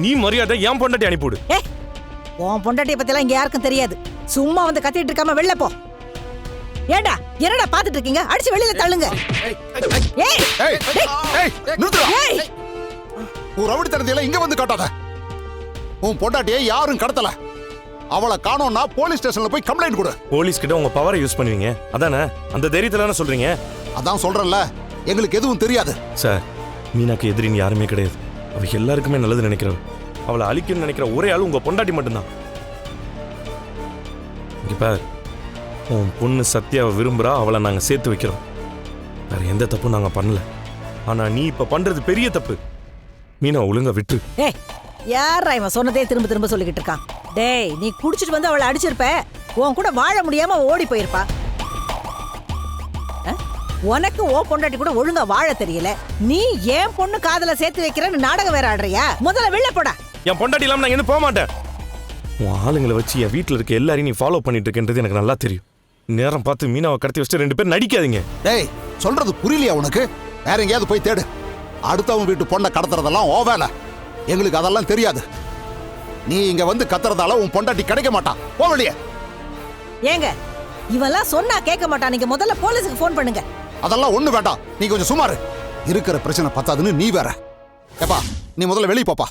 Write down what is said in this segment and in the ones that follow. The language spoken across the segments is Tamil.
நீ மரியாதை என் பொண்டாட்டி அனுப்பிவிடு. உன் பொண்டாட்டிய பத்திலாம் இங்க யாருக்கும் தெரியாது. சும்மா வந்து கத்திட்டு இருக்காம வெளில போ. ஏண்டா என்னடா பாத்துட்டு இருக்கீங்க? அடிச்சு வெளியில தள்ளுங்க. உன் ரவுடித்தனத்தையெல்லாம் இங்க வந்து காட்டாத. உன் பொண்டாட்டியை யாரும் கடத்தல. அவளை காணோம்னா போலீஸ் ஸ்டேஷன்ல போய் கம்ப்ளைண்ட் கொடு. போலீஸ் கிட்ட உங்க பவரை யூஸ் பண்ணுவீங்க அதானே? அந்த தைரியத்துல சொல்றீங்க. அதான் சொல்றேன்ல, எங்களுக்கு எதுவும் தெரியாது. சார், மீனாக்கு எதிரின்னு யாருமே கிடையாது. அவ எல்லாருக்குமே நல்லது நினைக்கிறவ. அவளை அழிக்கணும்னு நினைக்கிற ஒரே ஆள் உங்க பொண்டாட்டி மட்டும்தான். இங்க பார், உன் பொண்ணு சத்யாவை விரும்புறா. அவளை நாங்க சேர்த்து வைக்கிறோம். வேற எந்த தப்பும் நாங்க பண்ணல. ஆனா நீ இப்ப பண்றது பெரிய தப்பு. மீனா ஒழுங்கா விட்டு. யாரா இவன் சொன்னதே திரும்ப திரும்ப சொல்லிக்கிட்டு இருக்கான்? டேய், நீ குடிச்சிட்டு வந்து அவளை அடிச்சிருப்ப. உன் கூட வாழ முடியாம ஓடி போயிருப்பா. உனக்கு ஓ பொண்டாட்டி கூட ஒழுங்கா வாழ தெரியல. நீ ஏன் பொண்ணு காதல சேர்த்து வைக்கிறன்னு நாடகம் வேற ஆடுறியா? முதல்ல வெளில போடா. என் பொண்டாட்டி இல்லாம நான் எங்க போக மாட்டேன். உன் ஆளுங்களை வச்சு என் வீட்டுல இருக்க எல்லாரையும் நீ ஃபாலோ பண்ணிட்டு இருக்கன்றது எனக்கு நல்லா தெரியும். நேரம் பார்த்து மீனாவை கடத்தி வச்சுட்டு 2 பேரும் நடிக்காதீங்க. டேய், சொல்றது புரியலையா உனக்கு? வேற எங்கேயாவது போய் தேடு. அடுத்தவன் வீட்டு பொண்ணை கடத்துறதெல்லாம் ஓ வேலை. எங்களுக்கு அதெல்லாம் தெரியாது. நீ இங்க வந்து கத்துறதால உன் பொண்டாட்டி கிடைக்க மாட்டான். போ வெளியே. ஏங்க, இவெல்லாம் சொன்னா கேட்க மாட்டான். நீங்க முதல்ல போலீஸுக்கு ஃபோன் பண்ணுங்க. அதெல்லாம் ஒண்ணு வேண்டாம். நீ கொஞ்சம் சுமாரு. இருக்கிற பிரச்சனை பத்தாதுன்னு நீ வேற. ஏப்பா, நீ முதல்ல வெளியே போப்பா.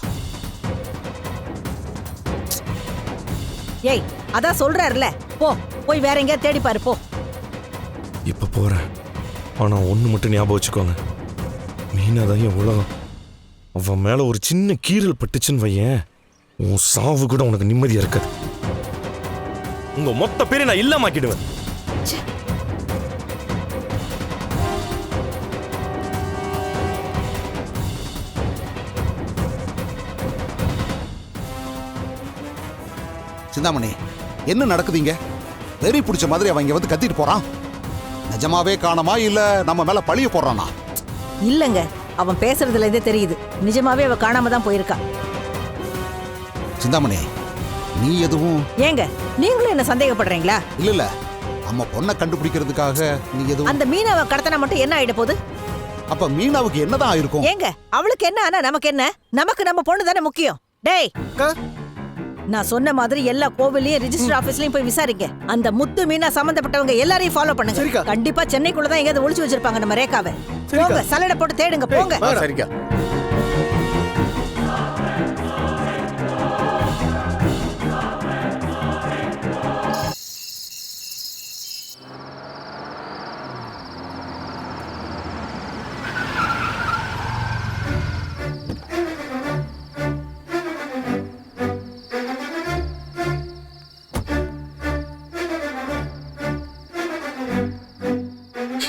ஏய், அதான் சொல்றாருல, போ. போய் வேற எங்கேயா தேடி பாரு, போ. இப்ப போறேன். ஆனா ஒண்ணு மட்டும் ஞாபகம் வச்சுக்கோங்க. மீனா தான் என் உலகம். அவன் மேல ஒரு சின்ன கீறல் பட்டுச்சுன்னு வையேன், உன் சாவு கூட உனக்கு நிம்மதியா இருக்காது. உங்க மொத்த பேரை நான் இல்லாமக்கிடுவேன். சிந்தாமணி, என்ன நடக்குதுங்க? வெறி பிடிச்ச மாதிரி அவன் இங்க வந்து கத்திட்டு போறான். நிஜமாவே காணமா இல்ல நம்ம மேல பழிய போடுறானா? இல்லங்க, அவன் பேசுறதுல இருந்தே தெரியுது. நிஜமாவே அவ காணாம தான் போயிருக்கா. சிந்தாமணி, நீ எதுவும் ஏங்க நீங்களும் என்ன சந்தேகப்படுறீங்களா? இல்ல நம்ம பொண்ணை கண்டுபிடிக்கிறதுக்காக நீ எதுவும் அந்த மீனாவை கடத்தினா மட்டும் என்ன ஆயிட போகுது? அப்ப மீனாவுக்கு என்னதான் ஆயிருக்கும்? ஏங்க, அவளுக்கு என்ன ஆனா நமக்கு என்ன? நமக்கு நம்ம பொண்ணு தானே முக்கியம். டேய், நான் சொன்ன மாதிரி எல்லா கோவிலையும் ரிஜிஸ்டர் ஆபீஸ்லயும் போய் விசாரிங்க. அந்த முத்து மீனா சம்பந்தப்பட்டவங்க எல்லாரையும் ஃபாலோ பண்ணுங்க. கண்டிப்பா சென்னைக்குள்ள தான் எங்கேயாவது ஒளிச்சு வச்சிருப்பாங்க நம்ம ரேகாவை. போங்க, சல்லடை போட்டு தேடுங்க, போங்க. சரிக்கா.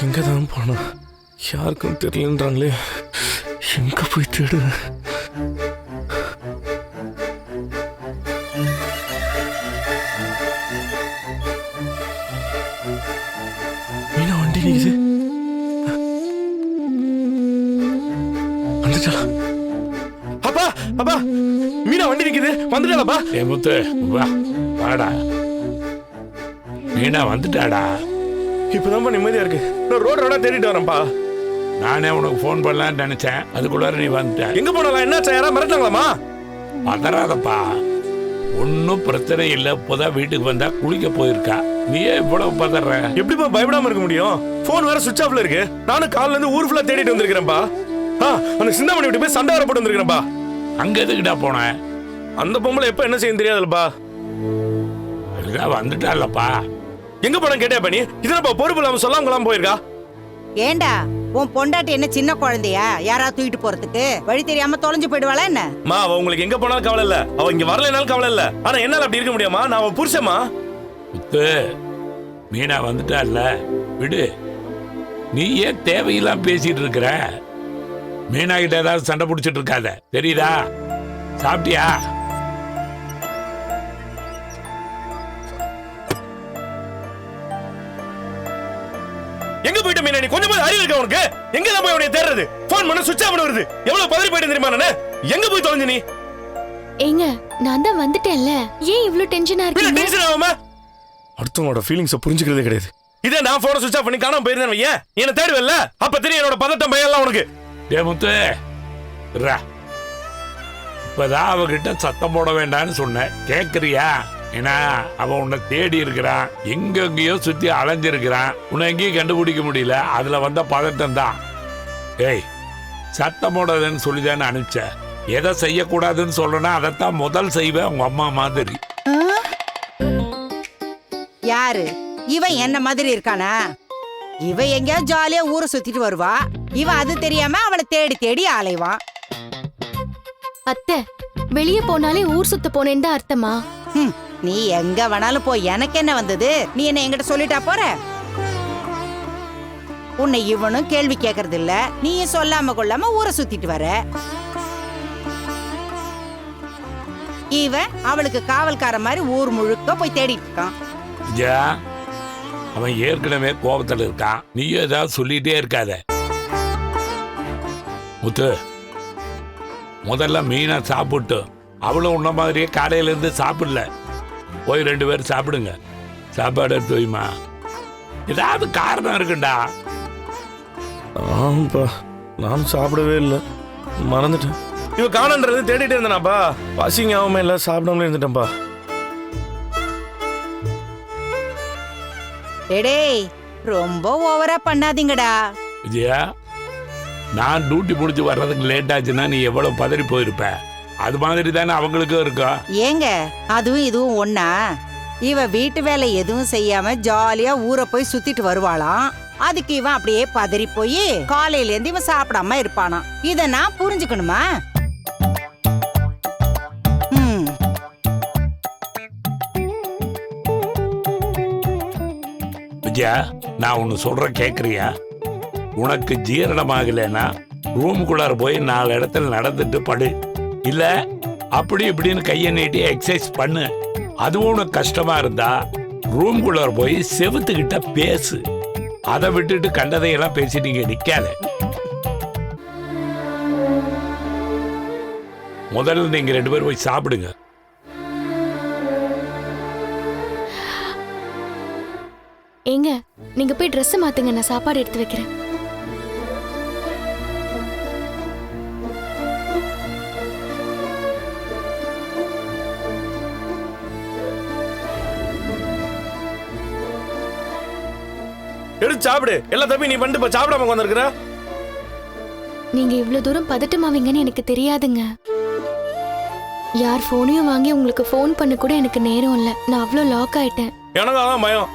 எங்கதான் போனா யாருக்கும் தெரியலன்றாங்களே. எங்க போய் தேடு? மீனா வண்டி நிக்குது. வந்துட்டா. அப்பா, அப்பா, மீனா வண்டி நிக்குது. வந்துட்டாளப்பா. ஏ முத்து, வா, வாடா. மீனா வந்துட்டாடா. இப்பதான்ப்பா நிம்மதியா இருக்கு. நான் ரோட தேடிட்டு வரேன்ப்பா. நானே உனக்கு போன் பண்ணலான்னு நினைச்சேன். அதுக்குள்ளார நீ வந்துட்ட. எங்க போனலாம்? என்னாச்சா? யாரா மிரட்டாங்களாமா? பதறாதப்பா, ஒன்னும் பிரச்சனை இல்ல. இப்போதான் வீட்டுக்கு வந்தா குளிக்க போயிருக்கா. நீயே இவ்வளவு பதற? எப்படிப்பா பயப்படாம இருக்க முடியும்? போன் வேற சுவிட்ச் ஆஃப்ல இருக்கு. நானும் காலைல இருந்து ஊர் ஃபுல்லா தேடிட்டு வந்திருக்கிறேன்ப்பா. அந்த சிந்தாமணி விட்டு போய் சண்டை வர போட்டு வந்திருக்கிறேன்ப்பா. அங்க எதுக்கிட்டா போன? அந்த பொம்பளை எப்ப என்ன செய்யும் தெரியாதுல்லப்பா. அதுதான் வந்துட்டாலப்பா. எங்க போன கேட்டா நீ? இதனப்பா பொறுப்பு இல்லாம சொல்லாம போயிருக்கா. ஏண்டா, உன் பொண்டாட்டி என்ன சின்ன குழந்தையா? யாராவது தூக்கிட்டு போறதுக்கு வழி தெரியாம தொலைஞ்சு போயிடுவாளா என்ன? மா, அவ உங்களுக்கு எங்க போனாலும் கவலை இல்ல. அவ இங்க வரலனாலும் கவலை இல்ல. ஆனா என்னால அப்படி இருக்க முடியுமா? நான் அவ புருஷமா. முத்து, மீனா வந்துட்டால, விடு. நீ ஏன் தேவையில்லாம் பேசிட்டு இருக்கிற? மீனா கிட்ட ஏதாவது சண்டை பிடிச்சிட்டு இருக்காத, தெரியுதா? சாப்பிட்டியா? எங்க போயிட்ட மீனா? நீ கொஞ்சம் அறிவு இருக்க உனக்கு? எங்க தான் போய் உன்னை தேடுறது? போன் பண்ண சுவிட்ச் ஆஃப் வருது. எவ்வளவு பதறி போயிட்டு தெரியுமா நானு? எங்க போய் தொலைஞ்ச நீ? ஏங்க, நான் தான் வந்துட்டேன்ல. ஏன் இவ்ளோ டென்ஷனா இருக்கீங்க? டென்ஷன் ஆகாம அடுத்தவங்களோட ஃபீலிங்ஸை புரிஞ்சுக்கிறதே கிடையாது. இதே நான் போனை சுவிட்ச் ஆஃப் பண்ணி காணாம போயிருந்தேன் வையேன், என்ன தேடுவல்ல? அப்ப தெரியும் என்னோட பதட்டம் பயம் எல்லாம் உனக்கு. டே முத்து, இப்பதான் அவகிட்ட சத்தம் போட வேண்டாம்னு சொன்னேன், கேக்குறியா? ஏன்னா அவன் உன்னை தேடி இருக்கிறான், எங்கெங்கயோ சுத்தி அலைஞ்சிருக்கிறான், உன்னை எங்கேயும் கண்டுபிடிக்க முடியல. அதுல வந்த பதட்டம் தான். ஏய், சத்தம் போடாதுன்னு சொல்லிதானே அனுப்பிச்ச. எதை செய்யக்கூடாதுன்னு சொல்றேன்னா அதைத்தான் முதல் செய்வேன், உங்க அம்மா மாதிரி. யாரு இவன்? என்ன மாதிரி இருக்கானா? இவ எங்கேயாவது ஜாலியா ஊரை சுத்திட்டு வருவா, இவன் அது தெரியாம அவளை தேடி தேடி அலைவான். அத்தை, வெளியே போனாலே ஊர் சுத்த போனேன்னு தான் அர்த்தமா? நீ எங்க வேணாலும் போ, எனக்கு என்ன வந்தது? நீ என்ன என்கிட்ட சொல்லிட்டா போற? உன்னை இவனும் கேள்வி கேக்குறது இல்ல, நீயும் சொல்லாம கொள்ளாம ஊரை சுத்திட்டு வர. இவன் அவளுக்கு காவல்கார மாதிரி ஊர் முழுக்க போய் தேடிட்டு இருக்கான். விஜயா, அவன் ஏற்கனவே கோபத்துல இருக்கான், நீயும் ஏதாவது சொல்லிட்டே இருக்காத. முத்து, முதல்ல மீனை சாப்பிட்டு, அவளும் உன்ன மாதிரியே காலையில இருந்து சாப்பிடல. போய் 2 பேரும் சாப்பிடுங்க. சாப்பாடு எடுத்து வைமா. ஏதாவது காரணம் இருக்குண்டா. ஆமாப்பா, நான் சாப்பிடவே இல்லை, மறந்துட்டேன். இவ காணன்றது தேடிட்டே இருந்தேனாப்பா, பசிங்க ஆகாம இல்லை, சாப்பிடாமலே இருந்துட்டேன்ப்பா. டேய், ரொம்ப ஓவரா பண்ணாதீங்கடா. விஜயா, நான் டியூட்டி முடிச்சு வர்றதுக்கு லேட் ஆச்சுன்னா நீ எவ்வளவு பதறி போயிருப்ப. அது மாதிரி தானே அவங்களுக்கும் இருக்கும். ஏங்க, அதுவும் இதுவும் ஒண்ணா? இவ வீட்டு வேலை எதுவும் செய்யாம ஜாலியா ஊரை போய் சுத்திட்டு வருவாளாம். அதுக்கு இவன் அப்படியே பதறி போய் காலையில இருந்து இவன் சாப்பிடாம இருப்பானா. இத நான் புரிஞ்சுக்கணுமா? விஜயா, நான் ஒன்னு சொல்றேன், கேக்குறியா? உனக்கு ஜீரணமாகலைன்னா ரூமுக்குள்ளார போய் 4 இடத்துல நடந்துட்டு படு, இல்ல அப்படி இப்படின்னு கையை நீட்டி எக்ஸசைஸ் பண்ணு. அதுவும் உனக்கு கஷ்டமா இருந்தா ரூமுக்குள்ளார போய் செவுத்துக்கிட்ட பேசு. அதை விட்டுட்டு கண்டதையெல்லாம் பேசி நீங்க நிக்காத. முதல்ல நீங்க 2 பேரும் போய் சாப்பிடுங்க. ஏங்க, நீங்க போய் ட்ரெஸ் மாத்துங்க, நான் சாப்பாடு எடுத்து வைக்கிறேன். எடுத்து சாப்பிடு. எல்லா தப்பி நீ பண்ணிட்டு இப்ப சாப்பிடாம உட்காந்துருக்குற. நீங்க இவ்வளவு தூரம் பதட்டமாவீங்கன்னு எனக்கு தெரியாதுங்க. யார் போனையும் வாங்கி உங்களுக்கு ஃபோன் பண்ண கூட எனக்கு நேரம் இல்லை. நான் அவ்வளோ லாக் ஆயிட்டேன். எனக்கு அதான் பயம்.